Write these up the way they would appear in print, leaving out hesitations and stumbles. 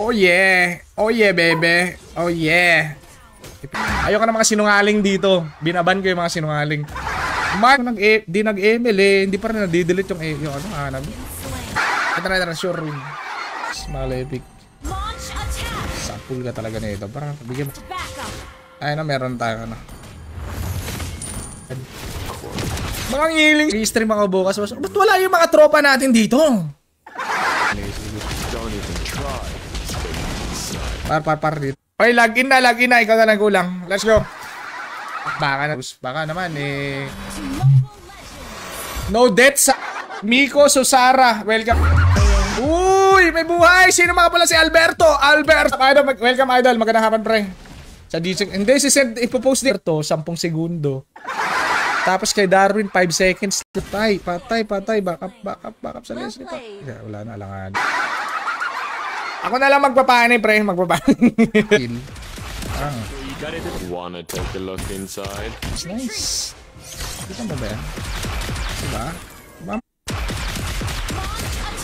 Oh yeah. Oh yeah, bebe. Oh yeah. Ayoko na mga sinungaling dito. Binaban ko yung mga sinungaling. Di nag-ML eh. Hindi pa rin nadidelete yung ano, hanap. Ito na, sure win. Malepic. Sapul ka talaga na ito. Parang bigyan mo. Ayun na, meron tayo na. Mga ngiling. I-stream ako bukas. Ba't wala yung mga tropa natin dito? Par dito. Oy, login na. Ikaw na lang kulang. Let's go. Baka naman eh. No deaths. Miko Susara. Welcome. Uy, may buhay. Sino mga pala si Alberto? Idol, welcome idol. Magandang hapon pre. Sa DJ. Hindi, ipopost dito 10 segundo. Tapos kay Darwin 5 seconds. Patay. Backup sa Leslie pa. Wala na alangan. Ako na lang magpapani, pre. Kill. Wanna take a look inside? It's nice. Kita mo ba yan? Diba?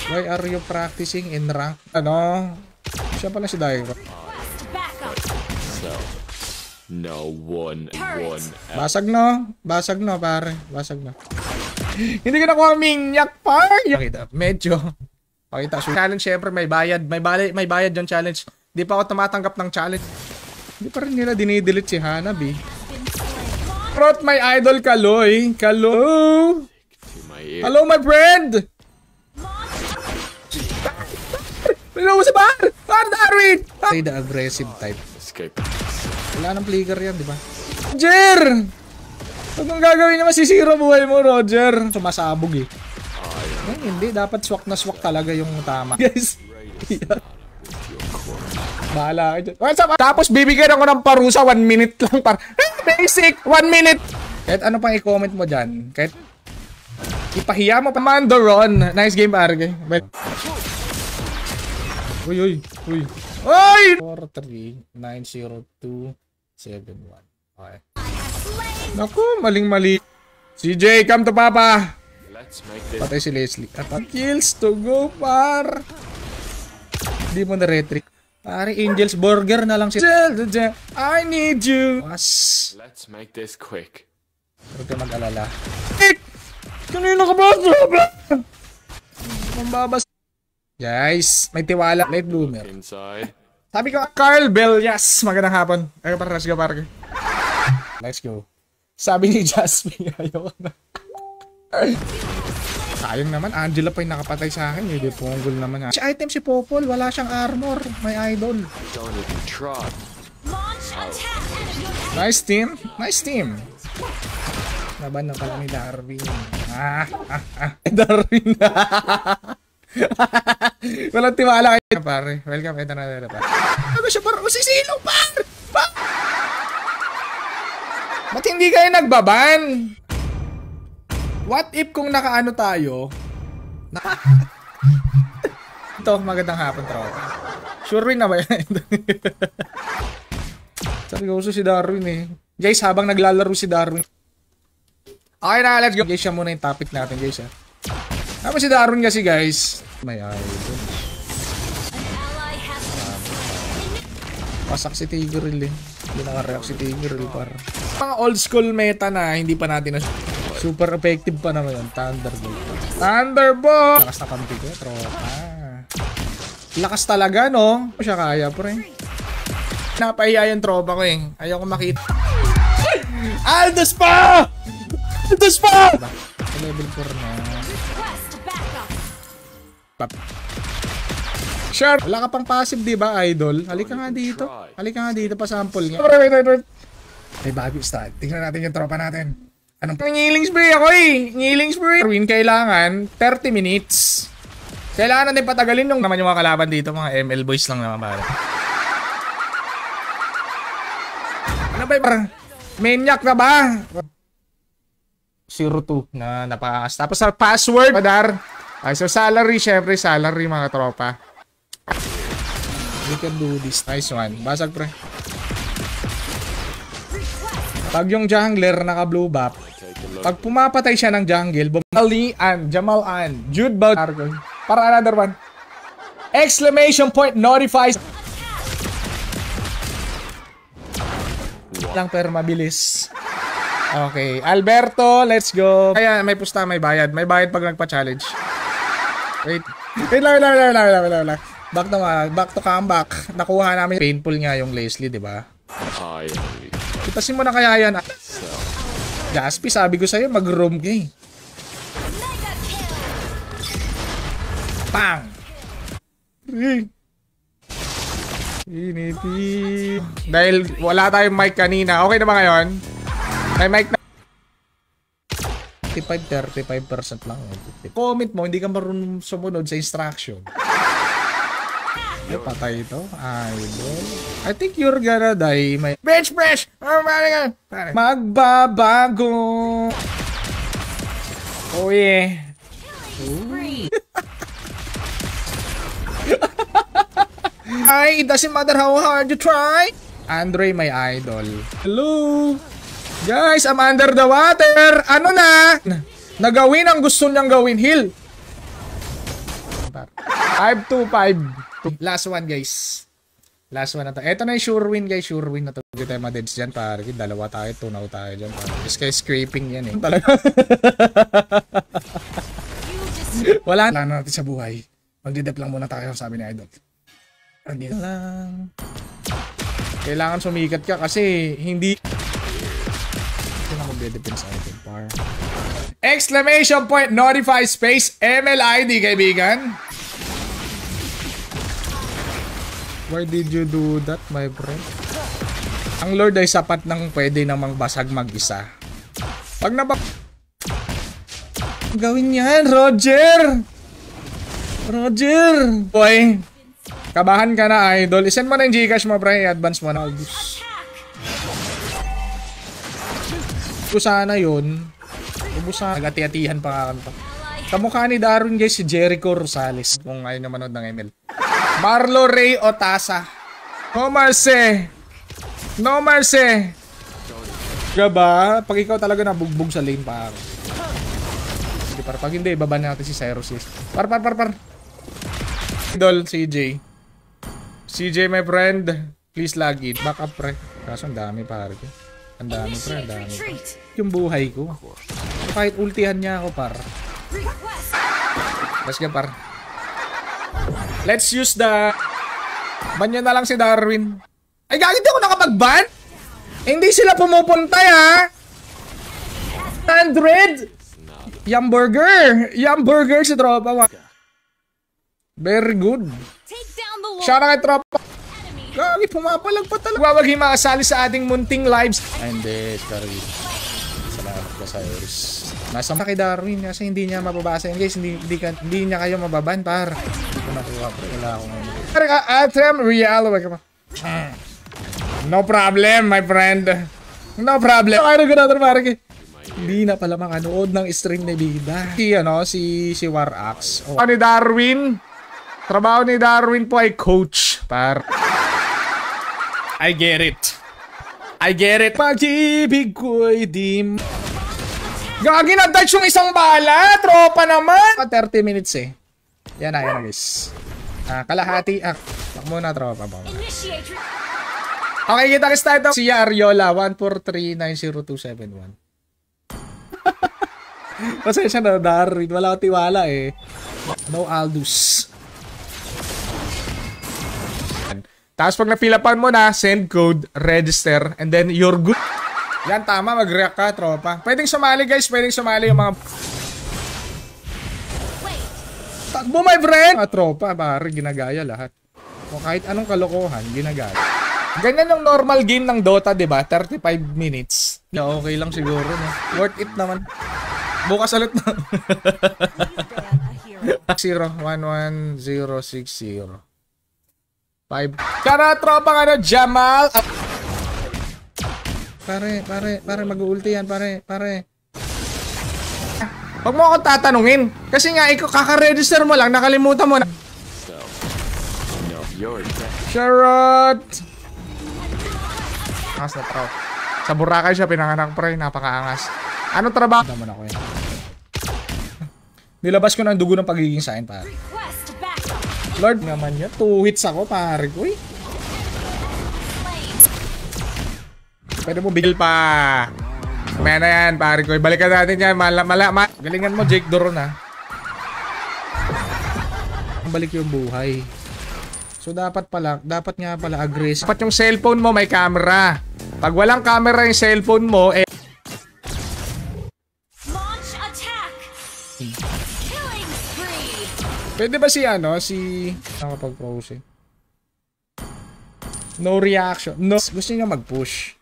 Why are you practicing in rank? Ano? Siya pala si Daigo. No one. Basag no pare. Basag no. Hindi ko nakuha minyak par. Medyo. Pakita. Challenge syempre may bayad. May bayad yung challenge. Hindi pa ako tumatanggap ng challenge. Hindi pa rin nila dinidelete si Hanabi. Prot my idol Kaloy. Hello my friend. Hello sa bar. Darwin. Say the aggressive type. Wala nang flicker yan, di ba? Roger! Huwag mong gagawin na masisira buhay mo, Roger. Sumasabog eh. Hindi, dapat swak na swak talaga yung tama. Guys. Bahala ka dyan. Tapos bibigyan ako ng parusa 1 minute lang. Basic, 1 minute. Kahit ano pang i-comment mo dyan. Kahit ipahiya mo pa. Mandoron. Nice game, Arge. Uy. 4390271. Okay. Naku, maling-mali. CJ, come to Papa. Patay si Leslie. Kills to go, par. Hindi mo na-retrick. Pare, Angel's Burger na lang si I need you. Let's make this quick. Huwag ka mag-alala. Kanina ka ba? Mambabas. Guys, may tiwala. Late bloomer. Sabi ko, Carl Bell, yes. Magandang hapon. Let's go, parke. Let's go. Sabi ni Jasmine, ayaw na. Sayang naman, Angela pa yung nakapatay sa akin. Hindi punggol naman. Si item si Popol, wala siyang armor. May idol. Nice team. Laban na pala ni Darwin. Darwin. Walang tiwala kayo. Pare, welcome. Ito na. Ano siya parang usisilo, par! Ba't hindi kayo nagbaban? What if kung nakaano tayo? Ito, magandang hapon, tropa. Sure win na ba yan? Seryoso si Darwin eh. Guys, habang naglalaro si Darwin. Okay na, let's go. Guys, siya muna yung topic natin, guys. Tapos si Darwin kasi, guys. May idol. Pasak si Tigreal eh. Hindi naka-react si Tigreal par. Mga old school meta na hindi pa natin na super effective pa naman yun. Thunderbolt! Lakas na kampi ko, tropa. Lakas talaga, no? Siya kaya, pre. Napahiya yung tropa ko eh. Ayaw ko makita. Aldous pa! Level 4 na. Sure. Wala ka pang passive, di ba, idol? Halika nga dito. Pa sample nga. Wait. May bago start. Tingnan natin yung tropa natin. Anong ngiling spray ako eh. Ngiling spray. Win kailangan 30 minutes. Kailangan natin patagalin yung naman yung mga kalaban dito. Mga ML boys lang naman pala. Ano ba yung maniac na ba? 02 na napakas. Tapos sa password, padar. So salary, syempre salary mga tropa. We can do this. Nice one. Basag pre. Pag yung jungler naka-blue buff, pag pumapatay siya ng jungle, Jamal Jude Baut, para another one. Exclamation point notifies. Lang pero mabilis. Okay, Alberto, let's go. Kaya may pusta, may bayad. May bayad pag nagpa-challenge. Wait lang. Back to comeback. Nakuha namin. Painful nga yung Leslie, di ba? Itasin mo na kaya yan. Gaspi, sabi ko sa'yo, mag-roam ka eh. Pang! Initi. Dahil wala tayong mic kanina. Okay na ba ngayon? May mic na. 35% lang. Comment mo, hindi ka marunong sumunod sa instruction. Ay, patay ito. Idol. I think you're gonna die. May bench press! Magbabago! Oh yeah. Ay, it doesn't matter how hard you try. Andre, my idol. Hello. Guys, I'm under the water. Ano na? Nagawin ang gusto niyang gawin. Heal. 5-2-5. Last one, guys. Last one na to. Ito na yung sure win, guys. Sure win na to. Hindi tayo madeds dyan, pare. Dalawa tayo, tunaw tayo dyan, pare. Scraping yan, eh. Talaga. Wala na natin sa buhay. Magdidep lang muna tayo, sabi ni Idol. Andito lang. Kailangan sumikat ka kasi hindi... Ito na magde-depend sa item, par. Exclamation point, notify space, MLID, kaibigan. Why did you do that, my friend? Ang Lord ay sapat ng pwede namang basag mag-isa. Pag gawin yan, Roger! Roger! Boy, kabahan ka na, idol. Isend mo na yung Gcash mo, pre. I-advance mo na. Kung sana yun, ubusan. Nag-ati-atihan pa nga. Kamukha ni Darwin, guys, si Jericho Rosales. Kung ayaw na manood ng ML. Marlo Ray Otasa. No mercy. No mercy. Diba? Pag ikaw talaga nabugbog sa lane, par. Sige, par. Pag hindi, baba natin si Cyrus. Par. Idol, CJ. CJ, my friend. Please log in. Back up, pre. Kaso ang dami, par. Ang dami, pre. Ang dami. Yung buhay ko. Kahit ultihan niya ako, par. Let's go, par. Let's use the... Ban nyo na lang si Darwin. Ay, gagawin ako nakapag-ban? Hindi sila pumupunta, ha? 100! Yum burger si tropa. Very good. Shout out kay tropa. Gagi, pumapalag pa talaga. Huwag himakasali sa ating munting lives. Ay, hindi. Sorry. Salamat ka sa Iris. Nasa kay Darwin kasi hindi niya mababasa yun, guys. Hindi niya kayo mababan, par. Hindi ko nakuha, pre. Wala akong Atrem Real. No problem, my friend. No problem. Ay, naganator, pare. Hindi na pala makanood ng stream ni Bida. Si Warax. Oh. Ni Darwin. Trabaho ni Darwin po ay coach, par. I get it. Pag-ibig ko'y di... Gagi na touch yung isang bala. Tropa naman. 30 minutes eh. Yan na, guys. Kalahati. Bak muna, tropa. Okay, kita kita ito. Si Ariola, 1439021. Pasensya na, Darwin. Wala ko tiwala eh. No Aldous. Tapos pag napilapan mo na, send code, register, and then you're good. Yan, tama. Mag-react ka, tropa. Pwedeng sumali, guys. Pwedeng sumali yung mga... Takbo, my friend! Tropa, pare, ginagaya lahat. O kahit anong kalokohan, ginagaya. Ganyan yung normal game ng Dota, diba? 35 minutes. Okay lang siguro, no? Worth it naman. Bukas ulit na. 0-1-1-0-6-0. 5. Tara, tropa nga na, Jamal! Pare, mag-ulti yan, pare. Huwag mo akong tatanungin. Kasi nga, ikaw, kaka-register mo lang, nakalimutan mo na. Charot! Angas na tro. Sa Boracay siya, pinanganak, pre. Napakaangas. Anong trabaho? Daman ako yan. Nilabas ko ng dugo ng pagiging sa akin, pare. Lord naman yun. 2 hits ako, pare ko eh. Pwede mo bigil pa. Mamaya na yan, pare ko. Balikan natin yan. Galingan mo, Jake Doron ha. Balik yung buhay. So dapat nga pala aggressive. Dapat yung cellphone mo may camera. Pag walang camera yung cellphone mo, eh Launch attack. Killing spree. pwede ba si nakapag-pause eh? No reaction. No. Gusto niya mag-push.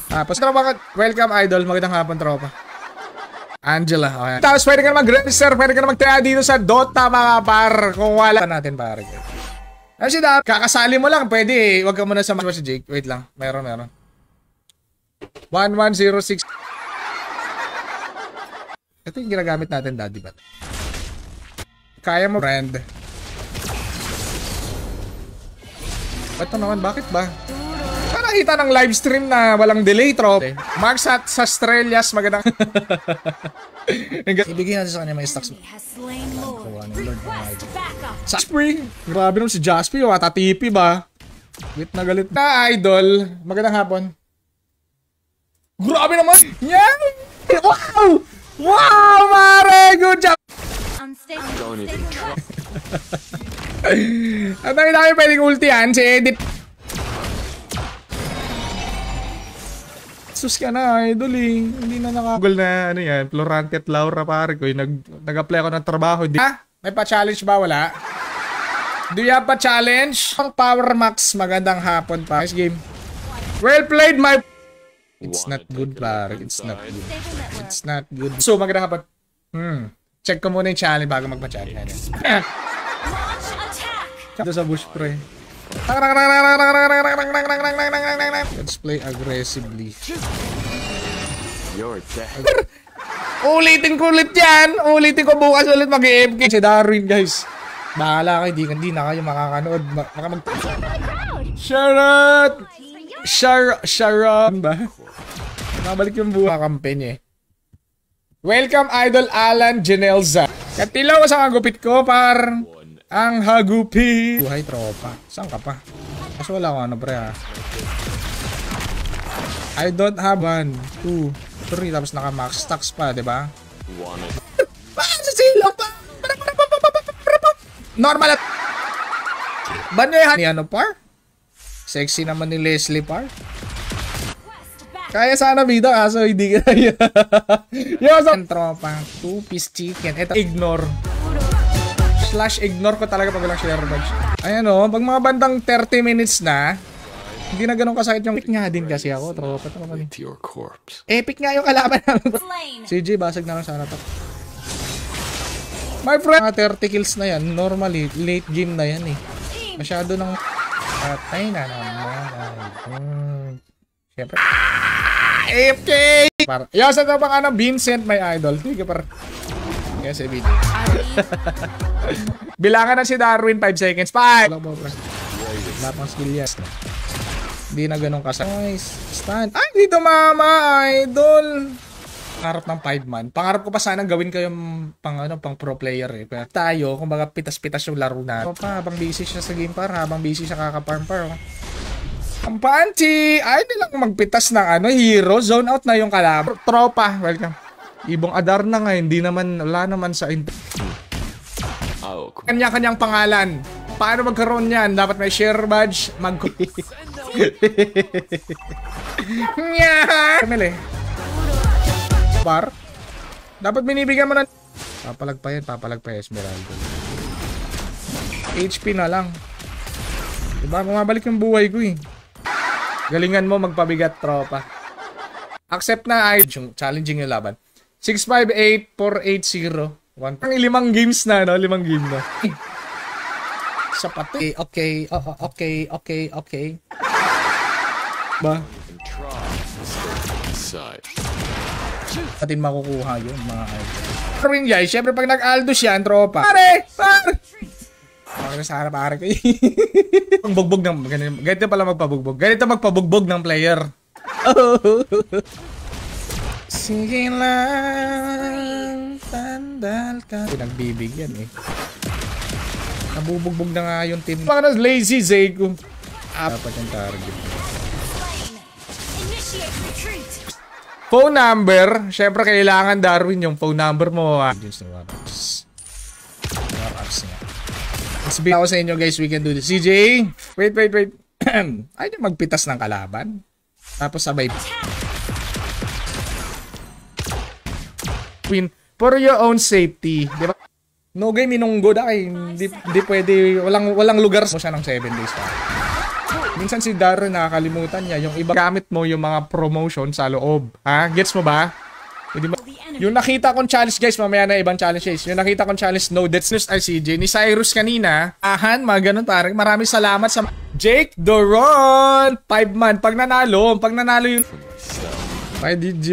Tapos tropa, welcome idol. Magandang hapon tropa. Angela, okay. Tapos pwede ka na mag-register, pwede ka na mag-try dito sa Dota mga par. Kung wala natin pare. Kasi kakasali mo lang, pwede eh. Huwag ka muna sa si Jake. Wait lang, meron. 1106. Ito yung ginagamit natin, daddy bat. Kaya mo, friend. Ito naman, bakit ba? Nakita ng live stream na walang delay, trop. Mark sa Strelias, magandang. Ibigay natin sa kanya may stocks. Jasper, grabe naman si Jasper, watatipi ba? Galit na idol. Magandang hapon. Grabe naman! Yan! Wow! Wow, mare! Good job! Don't even try. At dami pwedeng ultihan, si Edit. Sus ka na, idol eh. Hindi na Google na ano yan, Florante at Laura pare ko. Nag-apply ako ng trabaho. May pa-challenge ba? Wala. Do you have pa-challenge? Ang Power Max, magandang hapon pa. Nice game. Well played, my... It's not good, pare. It's not good. It's not good. So, magandang hapon. Check ko muna yung challenge bago magpa-challenge. Ito sa bush pre. Let's play aggressively. You're dead. Ulitin ko ulit yan. Ulitin ko bukas ulit mag-EFK. Si Darwin guys. Bahala kayo. Hindi na kayo makakanood. Charot! Charot ba? Nabalik yung buhay kampanya eh. Welcome idol Alan Genelza. Katilaw sa kagupit ko par. Ang hagupi. Buhay tropa. Saan ka pa? Kasi wala ko ano pre ha. I don't have 1, 2, 3. Tapos naka max stacks pa, diba? Sa silaw pa. Normal at banyahan ni ano par? Sexy naman ni Leslie par. Kaya sana bida kaso hindi kaya. Yo sa tropa. 2-piece chicken. Ito ignore. /ignore ko talaga pag walang share badge. Ayan o, pag mga bandang 30 minutes na, hindi na ganun kasakit yung... Epic nga din kasi ako, tropa. Epic nga yung kalaban namin. CJ, basag na lang sana to. My friend, mga 30 kills na yan. Normally, late game na yan eh. Masyado ng... Patay na naman. Siyempre. AFK! Yo, sa ito pang Vincent, my idol. Sige par. Yes, video. Bilangan na si Darwin 5 seconds. 5! Wala pang skill yan. Hindi na ganun kasakit. Nice. Stand. Ay, dito mama, idol. Pangarap ng 5 man. Pangarap ko pa sanang gawin ko yung pang pro player eh. Pero tayo, kumbaga pitas-pitas yung laro na. Pa, habang busy siya sa game par, habang busy siya kaka-farm par. Ang panty! Ay, nilang magpitas ng hero. Zone out na yung kalaban. Tropa, welcome. Ibong Adar na nga, hindi naman, wala naman sa kanya-kanyang pangalan. Paano magkaroon yan? Dapat may share badge. Kamil eh. Par. Dapat binibigyan mo na. Papalag pa yan, Esmeralda. HP na lang. Diba, bumabalik yung buhay ko eh. Galingan mo magpabigat, tropa. Accept na ay challenging yung laban. 658-480. 5 games na, no? 5 game na. Sapat. Okay. Ba? Natin makukuha yun, mga idol. Pero yun guys, syempre pag nag-aldos yan, tropa. Pare! Pare sa harap, pare ko. Ang bugbog ng... Ganito pala magpabugbog. Ganito magpabugbog ng player. Sige lang, tandal ka. Pinagbibigyan eh. Nabubugbog na nga yung team. Mga lazy Zego. Dapat yung target. Initiate retreat. Phone number. Siyempre, kailangan Darwin yung phone number mo. Just the warm-ups. Warm-ups nga. Sabihin ako sa inyo guys, we can do this. CJ! Wait. Ay, magpitas ng kalaban. Tapos sabay. Win. For your own safety. Di ba? No game, minunggo na kay. Hindi pwede. Walang lugar mo siya ng 7 days pa. Minsan si Darren nakakalimutan niya. Yung iba gamit mo yung mga promotion sa loob. Ha? Gets mo ba? Diba? Yung nakita kong challenge guys, mamaya na ibang challenge guys. Yung nakita kong challenge, no deaths news ay CJ. Ni Cyrus kanina. Ahan, mga ganun parang. Maraming salamat sa Jake Doron. 5 man. Pag nanalo yun. Why did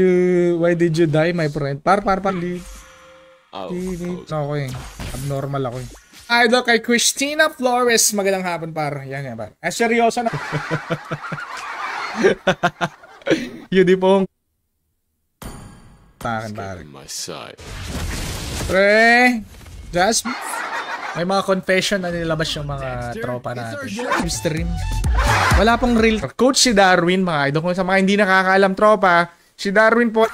you die, my friend? Par. Okay. Abnormal ako eh. Idol kay Christina Flores. Magandang hapon, par. Yan, par. Seryoso na. Yun di pong. Takan, par. Pre. Just. May mga confession na nilabas yung mga tropa natin. Yung stream. Wala pong real. Coach si Darwin, mga idol. Kung sa mga hindi nakakaalam tropa, si Darwin po.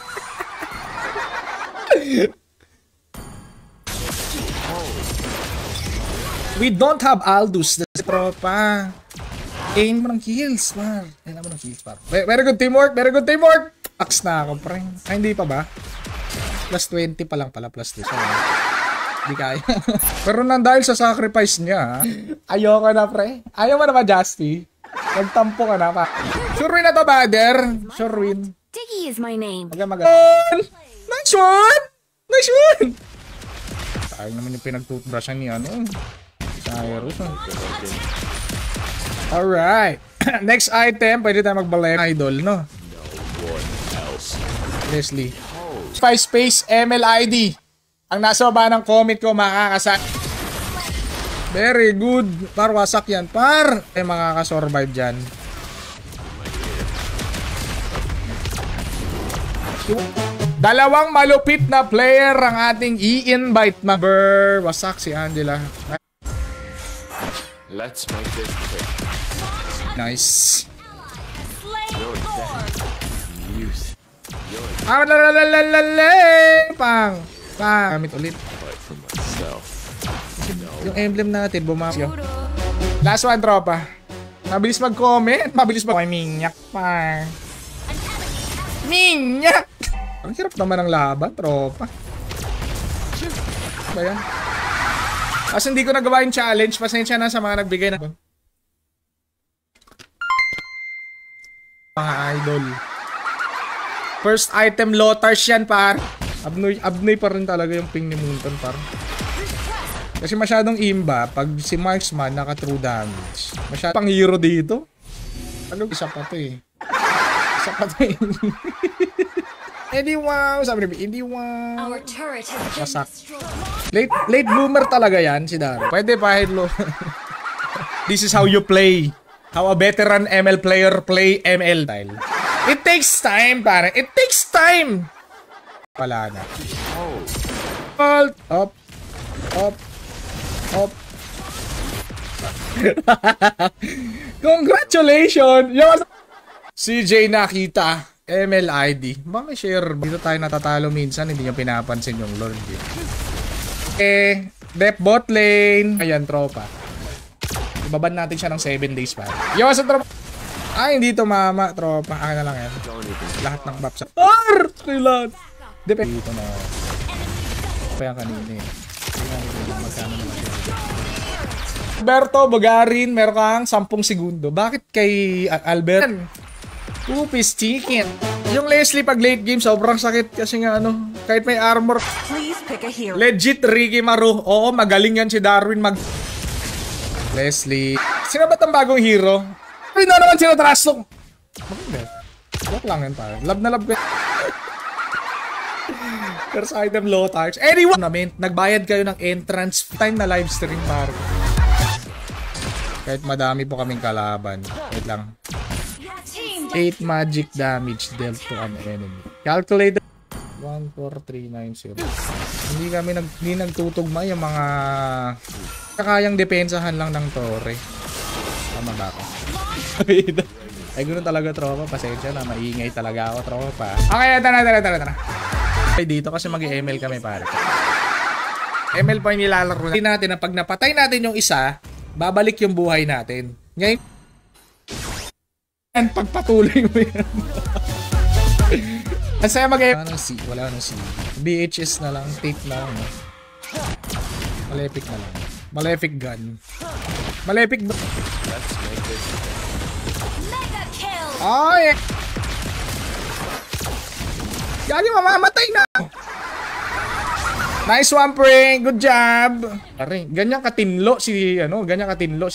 We don't have Aldous. That's tropa. Aim mo ng kills, par. Aim mo ng kills, par. Very good teamwork. Ax na ako, pre. Ay, hindi pa ba? Plus 20 pa lang pala. Plus 2. Hindi kaya. Pero dahil sa sacrifice niya, ayoko na, pre. Ayaw mo na ba, Justy? Nagtampo ka na, pa. Sure win na to, Bader. Sure win. Diggy is my name. Nice one! Sayang naman yung pinag-toothbrushan ni ano. Cyrus. Alright. Next item, pwede tayo magbalay idol, no? Leslie. Space MLID. Ang nasa baba ng comment ko, makakasak. Very good. Par, wasak yan. Par! Eh, makakasurvive dyan. Dalawang malupit na player ang ating i-invite. Wasak si Angela. Let's make this quick. Nice. You're dead. Youth. Pang. Gamit ulit. Fight for myself. Yung emblem natin, bumapyo. Last one, tropa. Mabilis mag-comment. Minyak pa. Minyak! Ang hirap naman ng laban, tropa. Ba yan? Kasi hindi ko nagawa yung challenge. Pasensya na sa mga nagbigay na. Mga idol. First item, Lothars yan, par. Abnoy pa rin talaga yung ping ni Moonton, par. Kasi masyadong imba. Pag si Marksman, naka-true damage. Masyadong pang hero dito. Ano, isa pa to eh. Hindi wow. Sabi niya, hindi wow. Our turret has been Wasak. destroyed. Late bloomer talaga yan si Daro. Pwede pa hello. This is how you play. How a veteran ML player play ML style. It takes time, pare. It takes time. Wala na. Up. Congratulations. CJ nakita. MLID. Bakit share? Dito tayo natatalo minsan. Hindi nyo pinapansin yung Lord. Dep bot lane. Ayan, tropa. Ibaban natin siya ng 7 days pa. Yo, sa tropa. Ay, hindi to mama, tropa. Akin na lang yan. Lahat ng buff sa... Kailan? Depende. Dito na. Pa yan kanina eh. Magkano naman siya. Alberto, Bogarin, meron kang 10 segundo. Bakit kay Albert? Kupis chicken. Yung Leslie pag late game, sobrang sakit kasi nga ano, kahit may armor. Please pick a hero. Legit Ricky Maru. Oo, magaling yan si Darwin mag... Leslie. Sino ba itong bagong hero? Ay, na naman sila trasok. Maganda. Joke lang yan tayo. Love na love ko. First item, Lothars. Anyway, nagbayad kayo ng entrance time na live stream par. Kahit madami po kaming kalaban. Wait lang. 8 magic damage dealt to an enemy. Calculated. 14390. Hindi nagtutugma yung mga kakayang depensahan lang ng torre. Tama ba ako? Ay, ganoon talaga, tropa. Pasensya na, maingay talaga ako, tropa. Okay, tara. Okay, dito kasi mag-ML kami, pare. ML pa yung nilalaro natin na pag napatay natin yung isa, babalik yung buhay natin. Ngayon, pagpatuloy mo yan. Kasi wala nang C. BHS na lang, tape na lang. Malefic na lang. Malefic gun. Malefic gun. Mega kill. Oh, yeah. Gagi, mamamatay na. Nice one, Pring. Good job. Pare, ganyan katinlo si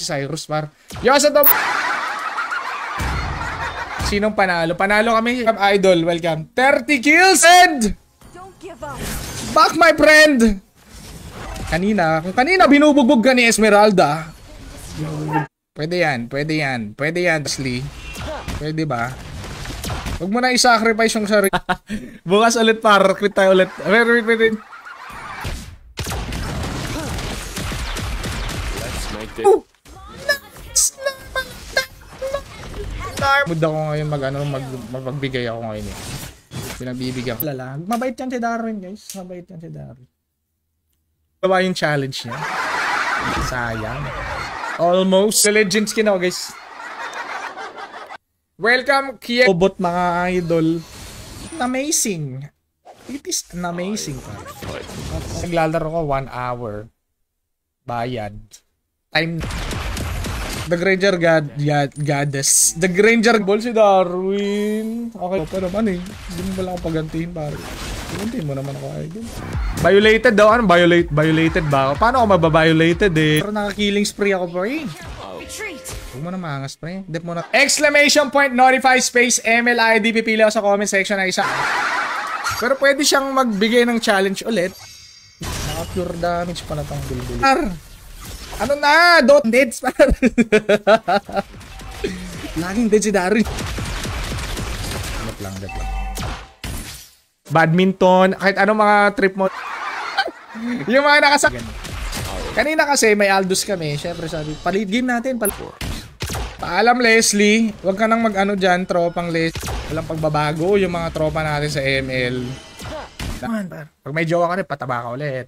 Cyrus, par. Yo, sa top. Sinong panalo? Panalo kami, idol. Welcome. 30 kills and Don't give up. back, my friend. Kung kanina binubugbog ka ni Esmeralda. Pwede yan, Ashley. Pwede ba? Huwag mo na i-sacrifice yung sarili. Bukas ulit, par. Quit tayo ulit. Wait. Let's make this. Mood ako ngayon magbigay ako ngayon eh. Pinagbibigyan ko. Mabait yan si Darwin, guys. Baba yung challenge niya. Sayang. Almost. The legends kina, guys. Welcome, Kia. Robot, mga idol. Amazing. It is an amazing. Naglalaro ko 1 hour. Bayad. Time. The Granger Goddess. The Granger Ball si Darwin. Okay pa naman eh. Hindi mo pala ako pagantihin, pare. Pagantihin mo naman ako, idol. Violated daw. Ano? Violated ba ako? Paano ako mababiolated eh? Pero nakakilling spree ako, pre. Retreat. Huwag mo na maangas, pre. Dip mo na. Exclamation point, notify space, MLID. Pipili ako sa comment section na isa. Pero pwede siyang magbigay ng challenge ulit. Naka-pure damage pala tong bulbul. Ano na? Don't deads, par. Laging dead si Darwin. Dep lang. Badminton, kahit anong mga trip mo. Yung mga nakasak. Kanina kasi may Aldous kami. Syempre sabi, palit game natin. Paalam, Leslie. Huwag ka nang mag-ano dyan, tropang Leslie. Walang pagbabago yung mga tropa natin sa ML. Naman, par. Pag may jowa ka rin, pataba ka ulit.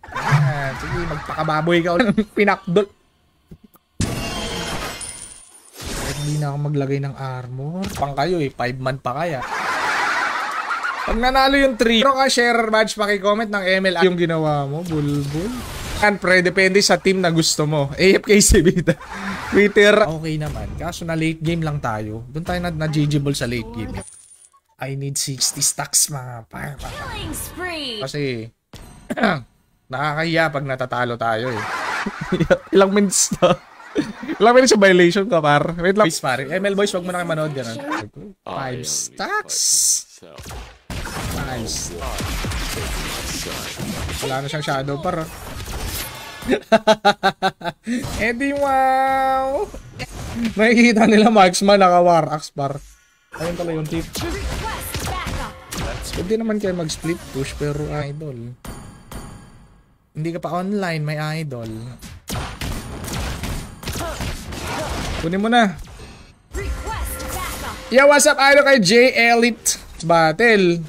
Sige, magpakababoy ka ulit. Pinakdol. Hindi na ako maglagay ng armor. Pang kayo eh, 5 man pa kaya. Pag nanalo yung 3, pero ka share badge, paki-comment ng ML yung ginawa mo, bulbul. Yan, pre, depende sa team na gusto mo. AFK si Bita. Twitter. Okay naman, kaso na late game lang tayo. Doon tayo na-GG-able sa late game. I need 60 stacks, mga par. Killing spree. Kasi, nakakahiya pag natatalo tayo eh. Ilang minutes na. Ilang minutes sa violation ka, par. Wait lang. Boys, pare. ML boys, wag mo na kayo manood yan. 5 stacks. 5 stacks. Wala na siyang shadow, par. Edi, wow. Nakikita nila marksman, naka-war axe, par. Ayun pala yung tip. Pwede naman kayo mag-split push, pero idol. Hindi ka pa online, may idol. Kunin mo na. Yo, what's up, idol kay J Elite Battle.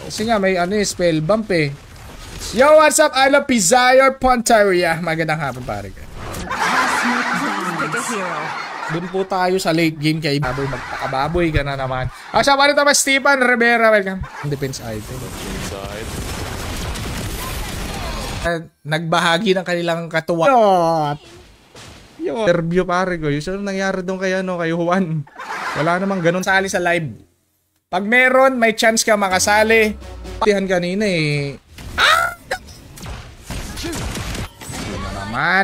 Kasi nga may ano eh, spell bump eh. Yo, what's up, idol Pizzayor Pontaria. Magandang hapon, pare. Doon po tayo sa late game kay Baboy. Magpakababoy ka na naman. Asya, paano ito ba? Steven Rivera, welcome. Defense item. Nagbahagi ng kanilang katuwa. Interview, pare ko. Yung saan nangyari doon kay Juan. Wala namang ganun sali sa live. Pag meron, may chance ka makasali. Patihan kanina eh.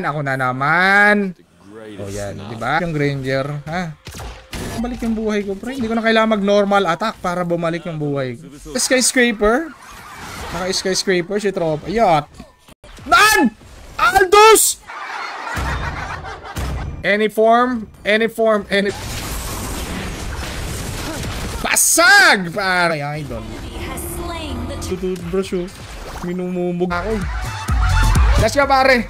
Ako na naman. O yan, di ba? Yung Granger, ha? Bumalik yung buhay ko, pre. Hindi ko na kailangan mag-normal attack para bumalik yung buhay ko. Skyscraper. Naka-skyscraper si Trop. Ayot. Nan! Aldous! Any form. Basag! Pare, idol. Has slain the Toothbrush oh. Minumumog ako. Let's go pare.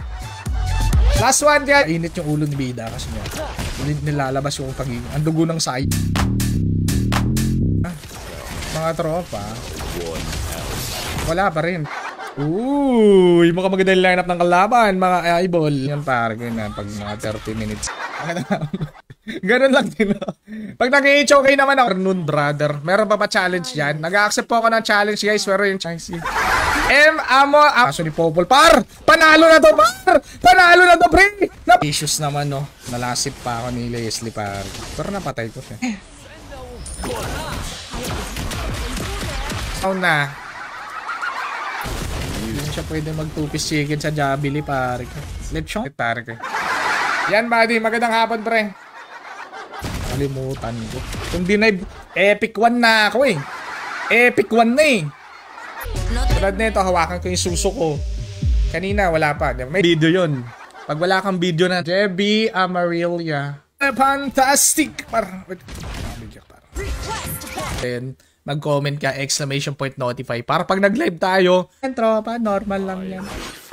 Last one kaya. Init yung ulo ni Bida kasi niya. Nilalabas yung pagiging. Ang dugo ng side. Mga tropa. Wala pa rin. Uy, mukhang maganda yung lineup ng kalaban, mga eyeball. Yan pare, ganyan pag mga 30 minutes. Ganun lang din. Pag nag-i-choke naman ako, noon brother, meron pa challenge yan. Nag-accept po ako ng challenge guys, pero yung chance amo, aso ni Popol, par! Panalo na to, par! Panalo na to, pre! Issues naman, no. Nalasip pa ako ni Leslie, par. Pero napatay ko siya. Na. Hindi siya pwede mag-two-piece chicken sa Jabili, pare. Let's show. Pare ko. Yan, buddy. Magandang hapon, pre. Kalimutan ko. Kung denive, epic 1 na ako eh. Epic 1 na eh. Tulad nito, hawakan ko yung suso ko. Kanina, wala pa. May video yun. Pag wala kang video na, Jebby Amarillia. Fantastic! Then, mag-comment ka, exclamation point notify. Para pag nag-live tayo, yan tropa, normal lang yan.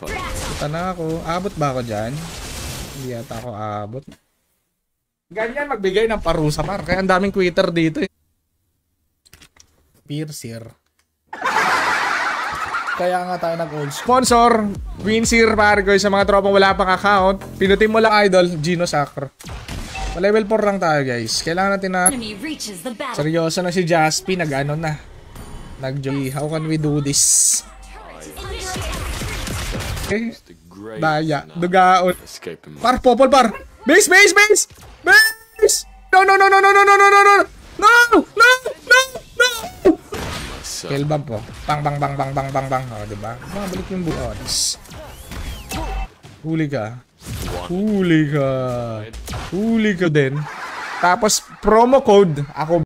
Ito na ako. Abot ba ako dyan? Hindi yata ako abot. Ganyan, magbigay ng parusa, par. Kaya ang daming quitter dito eh. Piercer. Kaya nga tayo nag-old sponsor, Winsir, pare ko, sa mga tropang wala pang account. Pinutin mo lang idol, Gino Sacro. Level 4 lang tayo guys. Kailangan natin na seryoso na si Jaspi. Nag-ano na. Nag-joy. How can we do this? Okay. Daya. Dugaon. Par, Popol, par. Base, base, base! Base! No, no, no, no, no, no, no, no, no, no! No! No! No! No! Kill bump po. Bang, bang, bang, bang, bang, bang, bang. O, diba? Mabalik yung buones. Huli ka. Huli ka. Huli ka din. Tapos promo code ako